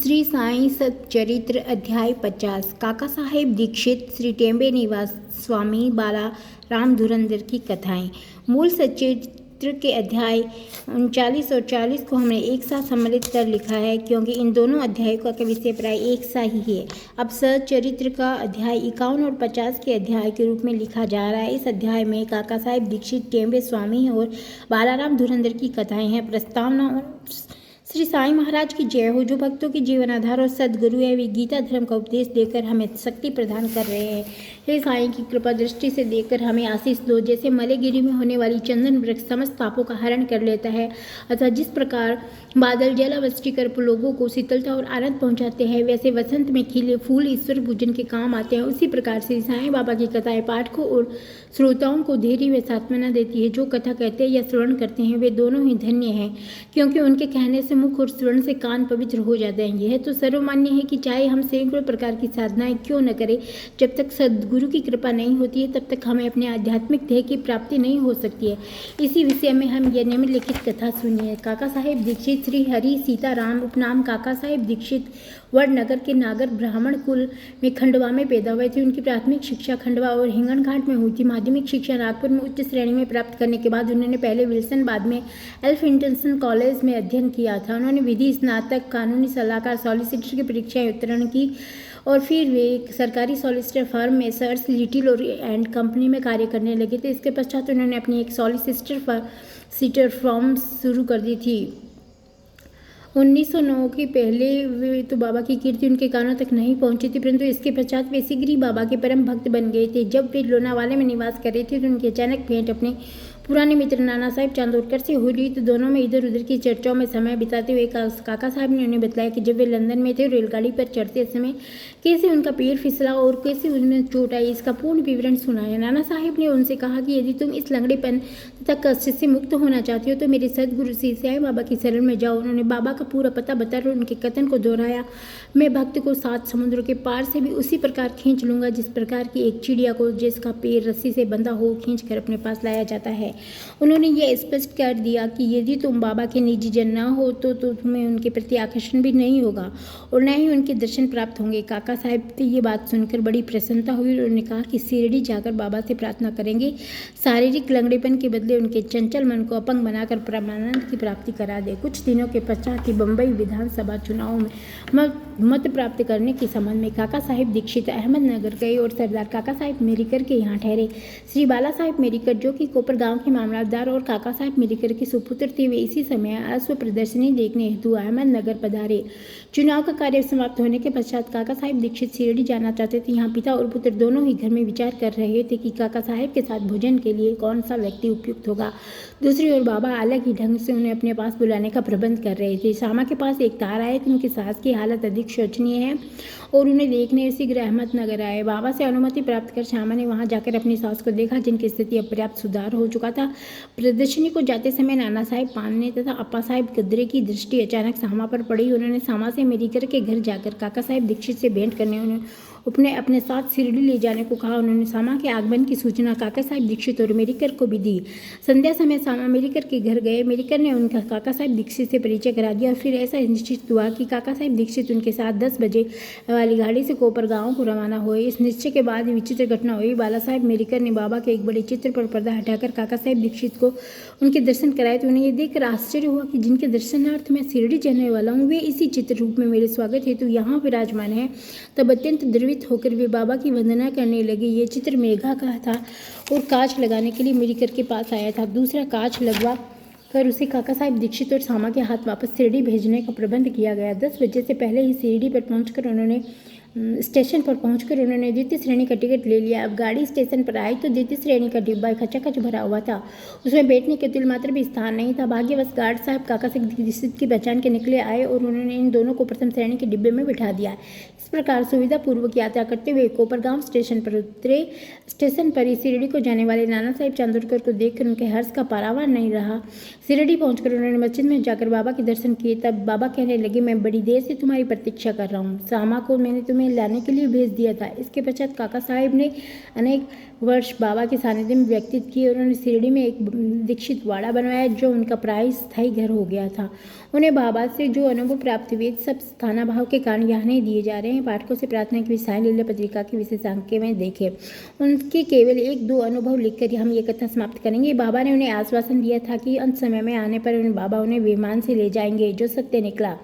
श्री साई सच्चरित्र अध्याय 50। काका साहेब दीक्षित, श्री टेम्बे निवास, स्वामी बाला राम धुरंधर की कथाएं। मूल सच्चरित्र के अध्याय 39 और 40 को हमने एक साथ सम्मिलित कर लिखा है, क्योंकि इन दोनों अध्यायों का विषय प्राय एक सा ही है। अब सच्चरित्र का अध्याय 51 और 50 के अध्याय के रूप में लिखा जा रहा है। इस अध्याय में काका साहेब दीक्षित, टेम्बे स्वामी और बालाराम धुरंधर की कथाएं हैं। प्रस्तावना: श्री साई महाराज की जय हो, जो भक्तों के जीवन आधार और सदगुरु है। वे गीता धर्म का उपदेश देकर हमें शक्ति प्रदान कर रहे हैं। हे साई की कृपा दृष्टि से देखकर हमें आशीष दो। जैसे मलेगिरी में होने वाली चंदन वृक्ष समस्त पापों का हरण कर लेता है, अतः जिस प्रकार बादल जलावृष्टि कर लोगों को शीतलता और आनंद पहुंचाते हैं, वैसे वसंत में खिले फूल ईश्वर पूजन के काम आते हैं। उसी प्रकार से साई बाबा की कथाएं पाठकों और श्रोताओं को धैर्य व सांत्वना देती है। जो कथा कहते हैं या श्रवण करते हैं, वे दोनों ही धन्य हैं, क्योंकि उनके कहने से मुख और श्रवण से कान पवित्र हो जाते हैं। यह तो सर्वमान्य है कि चाहे हम सैकड़ों प्रकार की साधनाएं क्यों न करें, जब तक सद्गुरु की कृपा नहीं होती है, तब तक हमें अपने आध्यात्मिक ध्येय की प्राप्ति नहीं हो सकती है। इसी विषय में हम यह निम्नलिखित कथा सुनिए। काका साहेब दीक्षित श्री हरि सीताराम उपनाम काका साहेब दीक्षित वडनगर के नागर ब्राह्मण कुल में खंडवा में पैदा हुए थे। उनकी प्राथमिक शिक्षा खंडवा और हिंगणघाट में हुई थी। माध्यमिक शिक्षा नागपुर में उच्च श्रेणी में प्राप्त करने के बाद उन्होंने पहले विल्सन, बाद में एल्फिंटन कॉलेज में अध्ययन किया था। उन्होंने विधि स्नातक, कानूनी सलाहकार, सॉलिसिटर की परीक्षाएं उत्तीर्ण की और फिर वे एक सरकारी सॉलिसिटर फर्म में सर्स लिटिल एंड कंपनी में कार्य करने लगे थे। इसके पश्चात उन्होंने अपनी एक सॉलिसिटर फर्म शुरू कर दी थी। 1909 के पहले वे तो बाबा की कीर्ति उनके कानों तक नहीं पहुंची थी, परंतु इसके पश्चात वे शीघ्र ही बाबा के परम भक्त बन गए थे। जब वे लोनावाले में निवास कर रहे थे तो उनकी अचानक भेंट अपने पुराने मित्र नाना साहेब चांदोरकर से हुई। तो दोनों में इधर उधर की चर्चाओं में समय बिताते हुए काका साहब ने उन्हें बताया कि जब वे लंदन में थे, रेलगाड़ी पर चढ़ते समय कैसे उनका पैर फिसला और कैसे उन्हें चोट आई, इसका पूर्ण विवरण सुनाया। नाना साहेब ने उनसे कहा कि यदि तुम इस लंगड़ेपन तथा कष्ट से मुक्त होना चाहती हो तो मेरे सदगुरु श्री साई बाबा की शरण में जाओ। उन्होंने बाबा का पूरा पता बताकर उनके कथन को दोहराया, मैं भक्त को 7 समुद्रों के पार से भी उसी प्रकार खींच लूंगा जिस प्रकार की एक चिड़िया को जिसका पैर रस्सी से बंधा हो खींच कर अपने पास लाया जाता है। उन्होंने यह स्पष्ट कर दिया कि यदि तुम बाबा के निजी जन न हो तो तुम्हें उनके प्रति आकर्षण भी नहीं होगा और न ही उनके दर्शन प्राप्त होंगे। काका साहब की ये बात सुनकर बड़ी प्रसन्नता हुई और उन्होंने कहा कि शिरडी जाकर बाबा से प्रार्थना करेंगे, शारीरिक लंगड़ेपन के बदले उनके चंचल मन को अपंग बनाकर परमानंद की प्राप्ति करा दे। कुछ दिनों के पश्चात ही बम्बई विधानसभा चुनाव में मत प्राप्त करने के संबंध में काका साहेब दीक्षित अहमदनगर गए और सरदार काका साहेब मेरिकर के यहाँ ठहरे। श्री बाला साहेब मेरिकर, जो कि कोपर गांव के मामलतदार और काका साहेब मेरिकर के सुपुत्र थे, वे इसी समय अश्व प्रदर्शनी देखने हेतु अहमदनगर पधारे। चुनाव का कार्य समाप्त होने के पश्चात काका साहेब दीक्षित शिरडी जाना चाहते थे। यहाँ पिता और पुत्र दोनों ही घर में विचार कर रहे थे कि काका साहेब के साथ भोजन के लिए कौन सा व्यक्ति उपयुक्त होगा। दूसरी ओर बाबा अलग ही ढंग से उन्हें अपने पास बुलाने का प्रबंध कर रहे थे। श्यामा के पास एक तार आए थे। उनकी सास की हालत अधिक शोचनीय है और उन्हें देखने शीघ्र अहमदनगर आए। बाबा से अनुमति प्राप्त कर श्यामा ने वहां जाकर अपनी सास को देखा, जिनकी स्थिति अब पर्याप्त सुधार हो चुका था। प्रदर्शनी को जाते समय नाना साहेब पानने तथा अप्पा साहेब गद्रे की दृष्टि अचानक श्यामा पर पड़ी। उन्होंने श्यामा से मेरिकर के घर जाकर काका साहेब दीक्षित से भेंट करने अपने साथ शिरडी ले जाने को कहा। उन्होंने श्यामा के आगमन की सूचना काका साहेब दीक्षित और मेरिकर को भी दी। संध्या समय श्यामा मेरिकर के घर गए। मेरिकर ने उनका काका साहेब दीक्षित से परिचय करा दिया। फिर ऐसा निश्चित हुआ कि काका साहेब दीक्षित उनके साथ 10 बजे वाली गाड़ी से कोपर गांव को रवाना हुए। इस निश्चय के बाद विचित्र घटना हुई। बाला साहेब मेरिकर ने बाबा के एक बड़े चित्र पर पर्दा हटाकर काका साहेब दीक्षित को उनके दर्शन कराए। तो उन्हें यह देखकर आश्चर्य हुआ कि जिनके दर्शनार्थ मैं शिरडी जाने वाला हूँ, वे इसी चित्र रूप में मेरे स्वागत हेतु यहाँ विराजमान है। तब अत्यंत द्रवित होकर वे बाबा की वंदना करने लगे। ये चित्र मेघा का था और कांच लगाने के लिए मेरिकर के पास आया था। दूसरा कांच लगवा कर उसे काका साहेब दीक्षित और श्यामा के हाथ वापस शिरडी भेजने का प्रबंध किया गया। 10 बजे से पहले ही शिरडी पर स्टेशन पर पहुंचकर उन्होंने द्वितीय श्रेणी का टिकट ले लिया। अब गाड़ी स्टेशन पर आई तो द्वितीय श्रेणी का डिब्बा खचाखच भरा हुआ था। उसमें बैठने के तिल मात्र भी स्थान नहीं था। भाग्यवश गार्ड साहब काका साहेब दीक्षित की पहचान के निकले आए और उन्होंने इन दोनों को प्रथम श्रेणी के डिब्बे में बिठा दिया। इस प्रकार सुविधापूर्वक यात्रा करते हुए कोपरगांव स्टेशन पर उतरे। स्टेशन पर ही शिरडी को जाने वाले नाना साहेब चांदोरकर को देखकर उनके हर्ष का पारावार नहीं रहा। शिरडी पहुंचकर उन्होंने मस्जिद में जाकर बाबा के दर्शन किए। तब बाबा कहने लगे, मैं बड़ी देर से तुम्हारी प्रतीक्षा कर रहा हूँ। श्यामा को मैंने तुम्हें में लाने के लिए भेज दिया था। इसके पश्चात काका साहिब ने अनेक वर्ष बाबा के सानिध्य में व्यतीत किए। उन्होंने शिरडी में एक दीक्षित वाड़ा बनवाया जो उनका प्राय स्थायी घर हो गया था। उन्हें बाबा से जो अनुभव प्राप्त हुए सब स्थानाभाव के कारण यहाँ नहीं दिए जा रहे हैं। पाठकों से प्रार्थना की साई लीला पत्रिका की विशेषांक में देखें। उनके केवल 1-2 अनुभव लिखकर हम ये कथा समाप्त करेंगे। बाबा ने उन्हें आश्वासन दिया था कि अंत समय में आने पर बाबा उन्हें विमान से ले जाएंगे, जो सत्य निकला।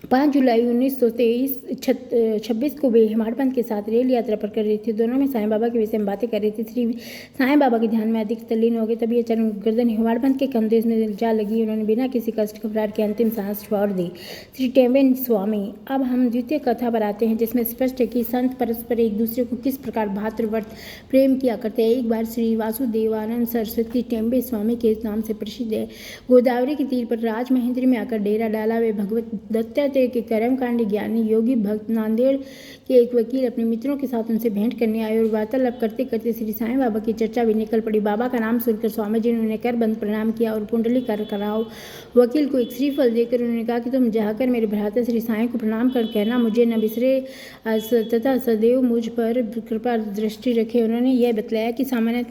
5 जुलाई 1926 को वे हेमाडपंथ के साथ रेल यात्रा पर कर रही थी। दोनों में साईं बाबा के विषय में बातें कर रही थी। श्री साईं बाबा के ध्यान में अधिक तल्लीन हो गए। तभी अचानक गर्दन हेमाडपंथ के कंधे में जा लगी। उन्होंने बिना किसी कष्ट घबराहट के अंतिम सांस छोड़ दी। श्री टेम्बे स्वामी। अब हम द्वितीय कथा पर आते हैं, जिसमें स्पष्ट है कि संत परस्पर एक दूसरे को किस प्रकार भातृव्रत प्रेम किया करते हैं। एक बार श्री वासुदेवानंद सरस्वती टेम्बे स्वामी के नाम से प्रसिद्ध है, गोदावरी के तीर पर राजमहेंद्र में आकर डेरा डाला। वे भगवत दत्तात्रेय के कर्मकांडी ज्ञानी योगी भक्त नांदेड़ के एक वकील अपने मित्रों के साथ उनसे भेंट करने आए और वार्तालाप करते करते श्री साईं बाबा की चर्चा भी निकल पड़ी। बाबा का नाम सुनकर स्वामी जी ने उन्हें करबंद प्रणाम किया और कुंडली कराओ वकील को एक श्रीफल देकर उन्होंने कहा कि तुम जाकर मेरे भ्राता श्री साईं को प्रणाम कर कहना मुझे न बिसरे तथा सदैव मुझ पर कृपा दृष्टि रखे। उन्होंने यह बतलाया कि सामान्य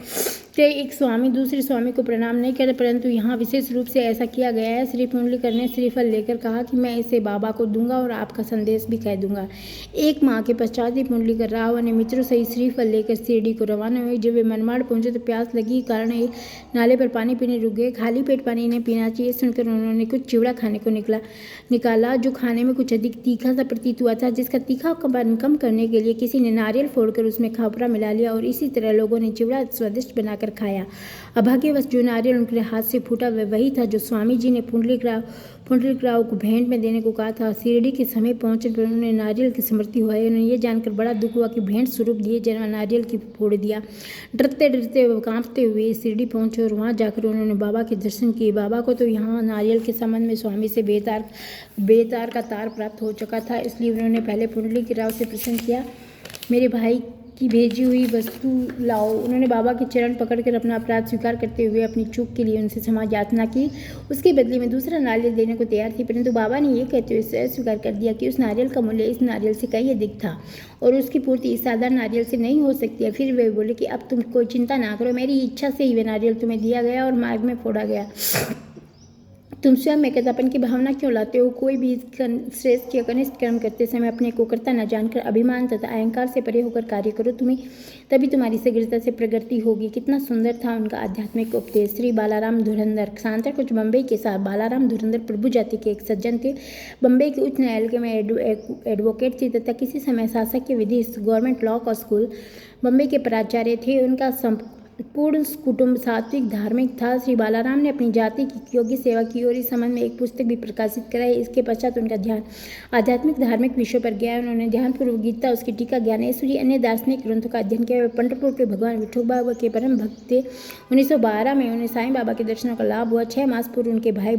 एक स्वामी दूसरे स्वामी को प्रणाम नहीं करते, परंतु यहाँ विशेष रूप से ऐसा किया गया है। श्री पुंडलिकर ने श्रीफल लेकर कहा कि मैं इसे बाबा को दूंगा और आपका संदेश भी कह दूंगा। एक माह के पश्चात ही पुंडलिकर राव ने मित्रों सहित श्रीफल लेकर शिरडी को रवाना हुए। जब वे मनमाड़ पहुंचे तो प्यास लगी कारण एक नाले पर पानी पीने रुक गए। खाली पेट पानी इन्हें पीना चाहिए सुनकर उन्होंने कुछ चिवड़ा खाने को निकाला जो खाने में कुछ अधिक तीखा सा प्रतीत हुआ था, जिसका तीखापन कम करने के लिए किसी ने नारियल फोड़कर उसमें खापरा मिला लिया और इसी तरह लोगों ने चिवड़ा स्वादिष्ट बनाकर खाया। अभाग्यवश जो नारियल उनके हाथ से फूटा वह वही था जो स्वामी जी ने पुंडलिक राव को भेंट में देने को कहा था। शिरडी के समय पहुंचने पर उन्होंने नारियल की स्मृति हुआ। उन्हें यह जानकर बड़ा दुख हुआ कि भेंट स्वरूप दिए जन्म नारियल की फोड़ दिया। डरते डरते कांपते हुए शिरडी पहुंचे और वहां जाकर उन्होंने बाबा के दर्शन किए। बाबा को तो यहाँ नारियल के संबंध में स्वामी से बेतार का तार प्राप्त हो चुका था, इसलिए उन्होंने पहले पुंडलिक राव से प्रश्न किया, मेरे भाई की भेजी हुई वस्तु लाओ। उन्होंने बाबा के चरण पकड़कर अपना अपराध स्वीकार करते हुए अपनी चूक के लिए उनसे क्षमा याचना की। उसके बदले में दूसरा नारियल देने को तैयार थी, परंतु बाबा ने यह कहते हुए स्वीकार कर दिया कि उस नारियल का मूल्य इस नारियल से कहीं अधिक था और उसकी पूर्ति इस साधारण नारियल से नहीं हो सकती है। फिर वे बोले कि अब तुम कोई चिंता ना करो, मेरी इच्छा से ही वह नारियल तुम्हें दिया गया और मार्ग में फोड़ा गया। तुम स्वयं में कर्तापन की भावना क्यों लाते हो? कोई भी श्रेष्ठ या कनिष्ठ कर्म करते समय अपने को कर्ता न जानकर अभिमान तथा अहंकार से परे होकर कार्य करो, तभी तुम्हारी शीघ्रता से प्रगति होगी। कितना सुंदर था उनका आध्यात्मिक उपदेश। श्री बालाराम धुरंधर। शांतर कुछ बम्बई के साथ बालाराम धुरंधर प्रभु जाति के एक सज्जन थे। बम्बई के उच्च न्यायालय में एडवोकेट थे तथा किसी समय शासकीय विधि गवर्नमेंट लॉ का स्कूल बम्बई के प्राचार्य थे। उनका पूर्ण कुटुंब सात्विक धार्मिक था। श्री बालाराम ने अपनी जाति की योग्य सेवा की और इस संबंध में एक पुस्तक भी प्रकाशित कराई। इसके पश्चात उनका ध्यान आध्यात्मिक धार्मिक विषयों पर गया। उन्होंने ध्यानपूर्वक गीता, उसकी टीका, ज्ञानेश्वरी, अन्य दार्शनिक ग्रंथों का अध्ययन किया। वे पंढरपुर के भगवान विठोबा बाबा के परम भक्त थे। 1912 में उन्हें साईं बाबा के दर्शनों का लाभ हुआ। 6 मास पूर्व उनके भाई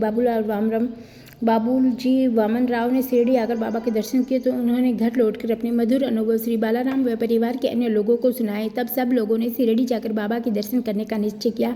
बाबूजी वामन राव ने शिरडी आकर बाबा के दर्शन किए तो उन्होंने घर लौटकर अपने मधुर अनुभव श्री बालाराम व परिवार के अन्य लोगों को सुनाए। तब सब लोगों ने शिरडी जाकर बाबा के दर्शन करने का निश्चय किया।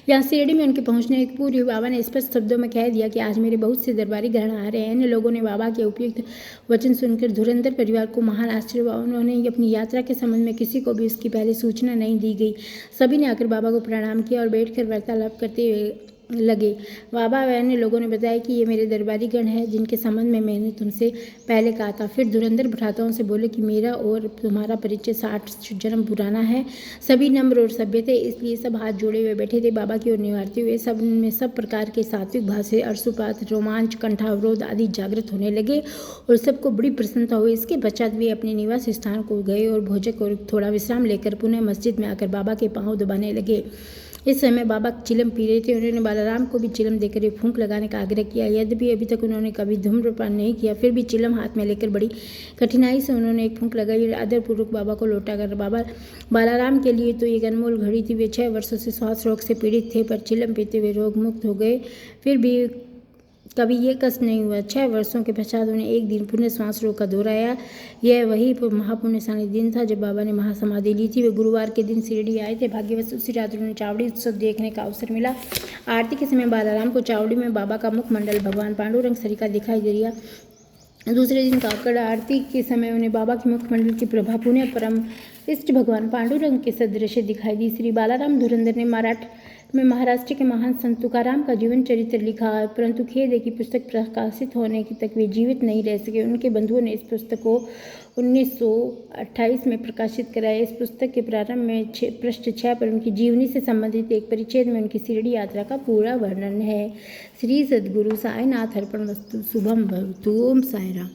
यहाँ शिरडी में उनके पहुंचने के पूर्व बाबा ने स्पष्ट शब्दों में कह दिया कि आज मेरे बहुत से दरबारी ग्रहण आ रहे हैं। अन्य लोगों ने बाबा के उपयुक्त वचन सुनकर धुरंधर परिवार को महान आश्चर्य हुआ। उन्होंने अपनी यात्रा के संबंध में किसी को भी उसकी पहले सूचना नहीं दी गई। सभी ने आकर बाबा को प्रणाम किया और बैठकर वार्तालाप करते हुए लगे। बाबा व अन्य लोगों ने बताया कि ये मेरे दरबारी गण हैं जिनके संबंध में मैंने तुमसे पहले कहा था। फिर धुरंधर भ्राताओं से बोले कि मेरा और तुम्हारा परिचय 60 जन्म पुराना है। सभी नम्र और सभ्य थे, इसलिए सब हाथ जोड़े हुए बैठे थे। बाबा की ओर निहारते हुए सब में सब प्रकार के सात्विक भाषे, अर्शुपात, रोमांच, कंठावरोध आदि जागृत होने लगे और सबको बड़ी प्रसन्नता हुई। इसके पश्चात वे अपने निवास स्थान को गए और भोजक और थोड़ा विश्राम लेकर पुनः मस्जिद में आकर बाबा के पाँव दबाने लगे। इस समय बाबा चिलम पी रहे थे। उन्होंने बालाराम को भी चिलम देकर एक फूंक लगाने का आग्रह किया। यद्यपि अभी तक उन्होंने कभी धूम्रपान नहीं किया, फिर भी चिलम हाथ में लेकर बड़ी कठिनाई से उन्होंने एक फूंक लगाई और आदरपूर्वक बाबा को लौटा कर बालाराम के लिए तो एक अनमोल घड़ी थी। वे 6 वर्षों से श्वास रोग से पीड़ित थे, पर चिलम पीते हुए रोग मुक्त हो गए। फिर भी कभी ये कष्ट नहीं हुआ। 6 वर्षों के पश्चात उन्हें एक दिन पुण्य श्वास रोग का दौरा आया। यह वही महापुण्यशाली दिन था जब बाबा ने महासमाधि ली थी। वे गुरुवार के दिन शिरडी आए थे। भाग्यवश उसी रात उन्हें चावड़ी उत्सव देखने का अवसर मिला। आरती के समय बालाराम को चावड़ी में बाबा का मुखमंडल भगवान पांडुरंग सरिका दिखाई दे दिया। दूसरे दिन काकड़ आरती के समय उन्हें बाबा के मुखमंडल की प्रभा पुण्य परम इष्ट भगवान पांडुरंग के सदृश दिखाई दी। श्री बालाराम धुरंधर ने महाराष्ट्र के महान संत तुकाराम का जीवन चरित्र लिखा है, परंतु खेद है कि पुस्तक प्रकाशित होने तक वे जीवित नहीं रह सके। उनके बंधुओं ने इस पुस्तक को 1928 में प्रकाशित कराया। इस पुस्तक के प्रारंभ में पृष्ठ 6 पर उनकी जीवनी से संबंधित एक परिच्छेद में उनकी शिरडी यात्रा का पूरा वर्णन है। श्री सद्गुरु साईनाथ अर्पणमस्तु। शुभम भवतु। ओम साईं राम।